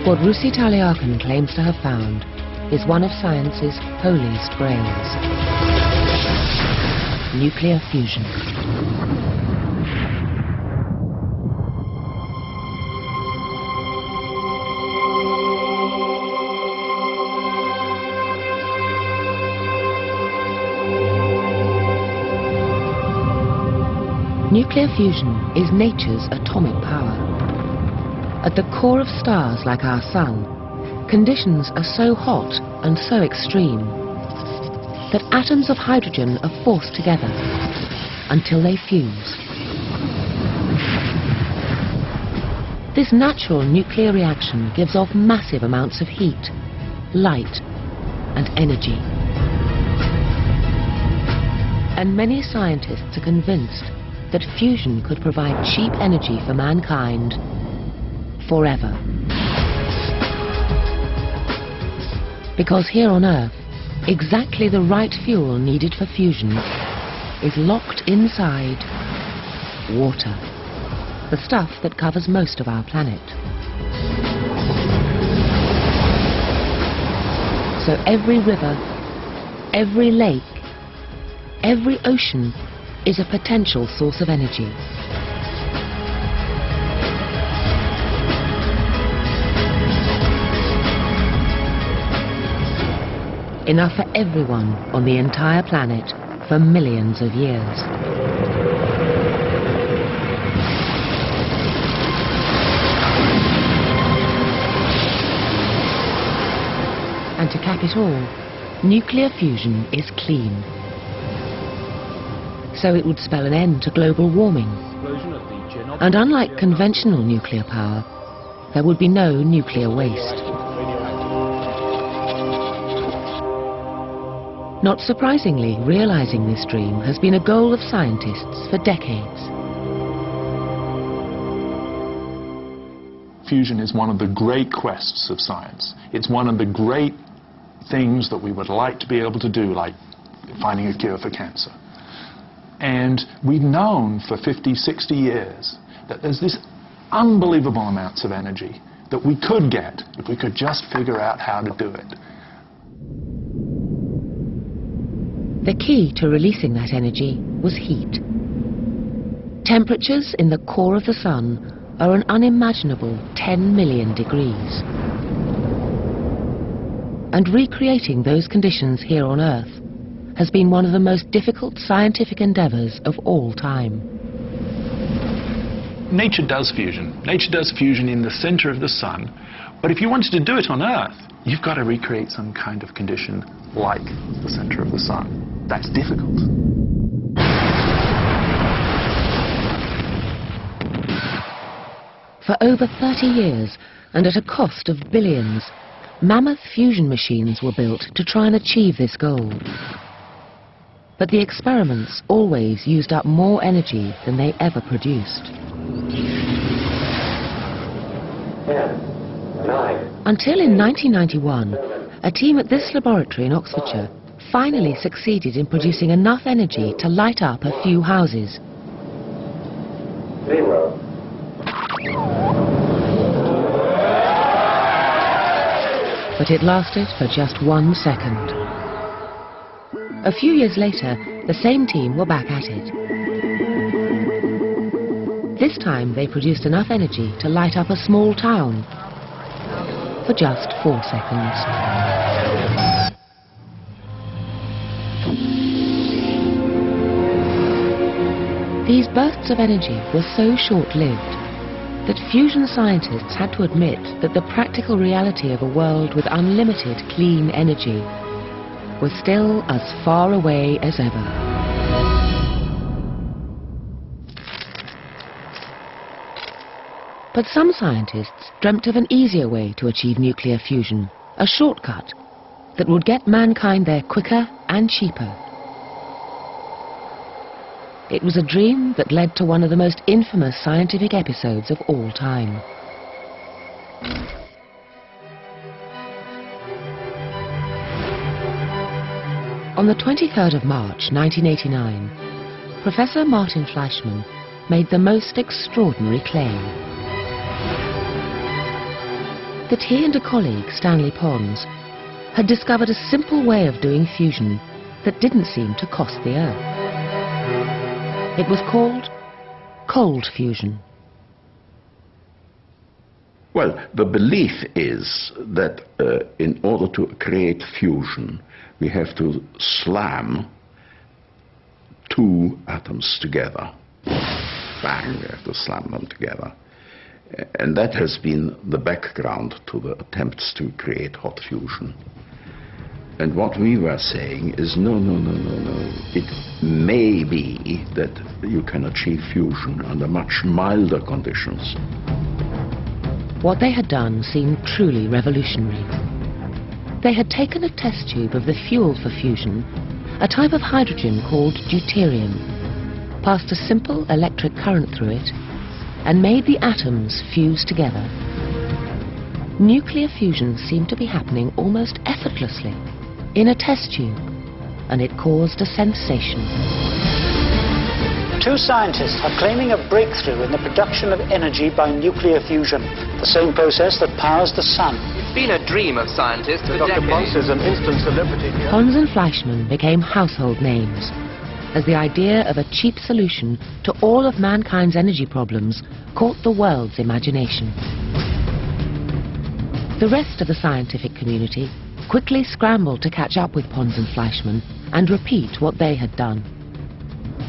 What Russi Talyakan claims to have found is one of science's holiest grails: nuclear fusion. Nuclear fusion is nature's atomic power. At the core of stars like our Sun, conditions are so hot and so extreme that atoms of hydrogen are forced together until they fuse. This natural nuclear reaction gives off massive amounts of heat, light, and energy. And many scientists are convinced that fusion could provide cheap energy for mankind forever. Because here on Earth, exactly the right fuel needed for fusion is locked inside water, the stuff that covers most of our planet. So every river, every lake, every ocean is a potential source of energy. Enough for everyone on the entire planet for millions of years. And to cap it all, nuclear fusion is clean. So it would spell an end to global warming. And unlike conventional nuclear power, there would be no nuclear waste. Not surprisingly, realizing this dream has been a goal of scientists for decades. Fusion is one of the great quests of science. It's one of the great things that we would like to be able to do, like finding a cure for cancer. And we've known for 50, 60 years that there's this unbelievable amounts of energy that we could get if we could just figure out how to do it. The key to releasing that energy was heat. Temperatures in the core of the Sun are an unimaginable 10 million degrees. And recreating those conditions here on Earth has been one of the most difficult scientific endeavors of all time. Nature does fusion. Nature does fusion in the center of the Sun. But if you wanted to do it on Earth, you've got to recreate some kind of condition like the center of the Sun. That's difficult. For over 30 years, and at a cost of billions, mammoth fusion machines were built to try and achieve this goal. But the experiments always used up more energy than they ever produced. 10, 9. Until in 1991, a team at this laboratory in Oxfordshire finally succeeded in producing enough energy to light up a few houses. 0. But it lasted for just 1 second. A few years later, the same team were back at it. This time they produced enough energy to light up a small town for just 4 seconds. These bursts of energy were so short-lived that fusion scientists had to admit that the practical reality of a world with unlimited clean energy was still as far away as ever. But some scientists dreamt of an easier way to achieve nuclear fusion, a shortcut that would get mankind there quicker and cheaper. It was a dream that led to one of the most infamous scientific episodes of all time. On the 23rd of March 1989, Professor Martin Fleischmann made the most extraordinary claim. that he and a colleague, Stanley Pons, had discovered a simple way of doing fusion that didn't seem to cost the Earth. It was called cold fusion. Well, the belief is that in order to create fusion, we have to slam two atoms together. Bang, we have to slam them together. And that has been the background to the attempts to create hot fusion. And what we were saying is, no. It may be that you can achieve fusion under much milder conditions. What they had done seemed truly revolutionary. They had taken a test tube of the fuel for fusion, a type of hydrogen called deuterium, passed a simple electric current through it, and made the atoms fuse together. Nuclear fusion seemed to be happening almost effortlessly in a test tube, and it caused a sensation. Two scientists are claiming a breakthrough in the production of energy by nuclear fusion, the same process that powers the sun. It's been a dream of scientists for Dr. Pons decades. is an instant celebrity here. Pons and Fleischmann became household names, as the idea of a cheap solution to all of mankind's energy problems caught the world's imagination. The rest of the scientific community quickly scrambled to catch up with Pons and Fleischmann and repeat what they had done.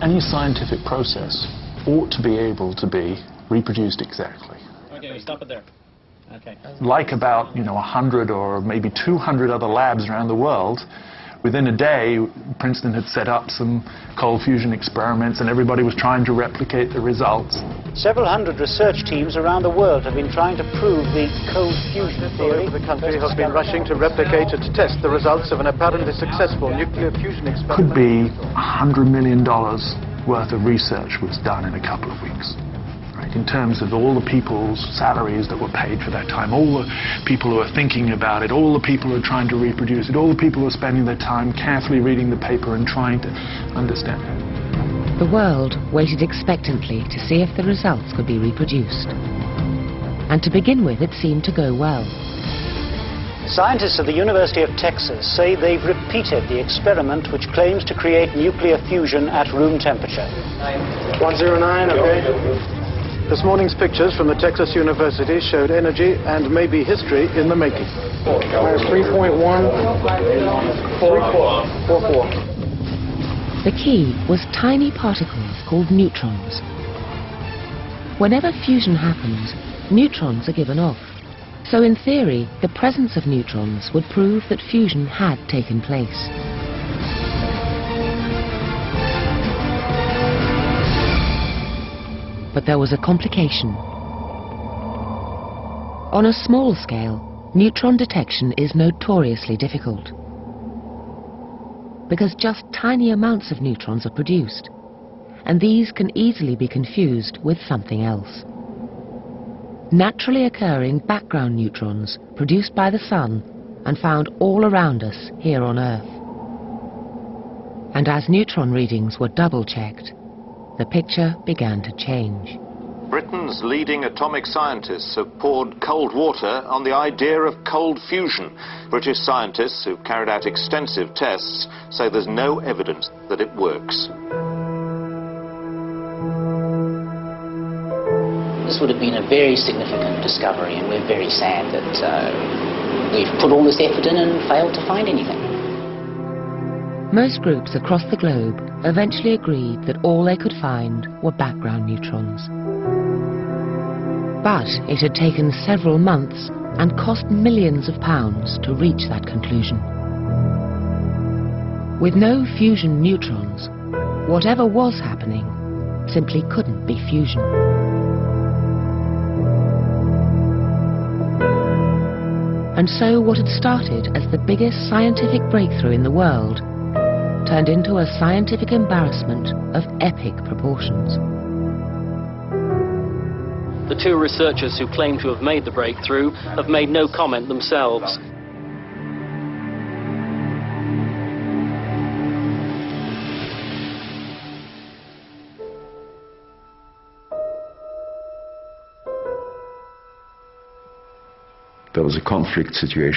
Any scientific process ought to be able to be reproduced exactly. Okay, we stop it there. Okay. Like about 100 or maybe 200 other labs around the world, within a day, Princeton had set up some cold fusion experiments and everybody was trying to replicate the results. Several hundred research teams around the world have been trying to prove the cold fusion theory. The country has been rushing to replicate and test the results of an apparently successful nuclear fusion experiment. Could be $100 million worth of research was done in a couple of weeks. In terms of all the people's salaries that were paid for that time, all the people who are thinking about it, all the people who are trying to reproduce it, all the people who are spending their time carefully reading the paper and trying to understand it. The world waited expectantly to see if the results could be reproduced. And to begin with, it seemed to go well. Scientists at the University of Texas say they've repeated the experiment which claims to create nuclear fusion at room temperature. 109, okay. This morning's pictures from the Texas University showed energy and maybe history in the making. Minus 3.1, 44. The key was tiny particles called neutrons. Whenever fusion happens, neutrons are given off. So in theory, the presence of neutrons would prove that fusion had taken place. But there was a complication. On a small scale, neutron detection is notoriously difficult, because just tiny amounts of neutrons are produced, and these can easily be confused with something else. Naturally occurring background neutrons produced by the sun and found all around us here on Earth. And as neutron readings were double-checked, the picture began to change. Britain's leading atomic scientists have poured cold water on the idea of cold fusion. British scientists who've carried out extensive tests say there's no evidence that it works. This would have been a very significant discovery, and we're very sad that we've put all this effort in and failed to find anything. Most groups across the globe eventually agreed that all they could find were background neutrons. But it had taken several months and cost millions of pounds to reach that conclusion. With no fusion neutrons, whatever was happening simply couldn't be fusion. And so what had started as the biggest scientific breakthrough in the world turned into a scientific embarrassment of epic proportions. The two researchers who claim to have made the breakthrough have made no comment themselves. there was a conflict situation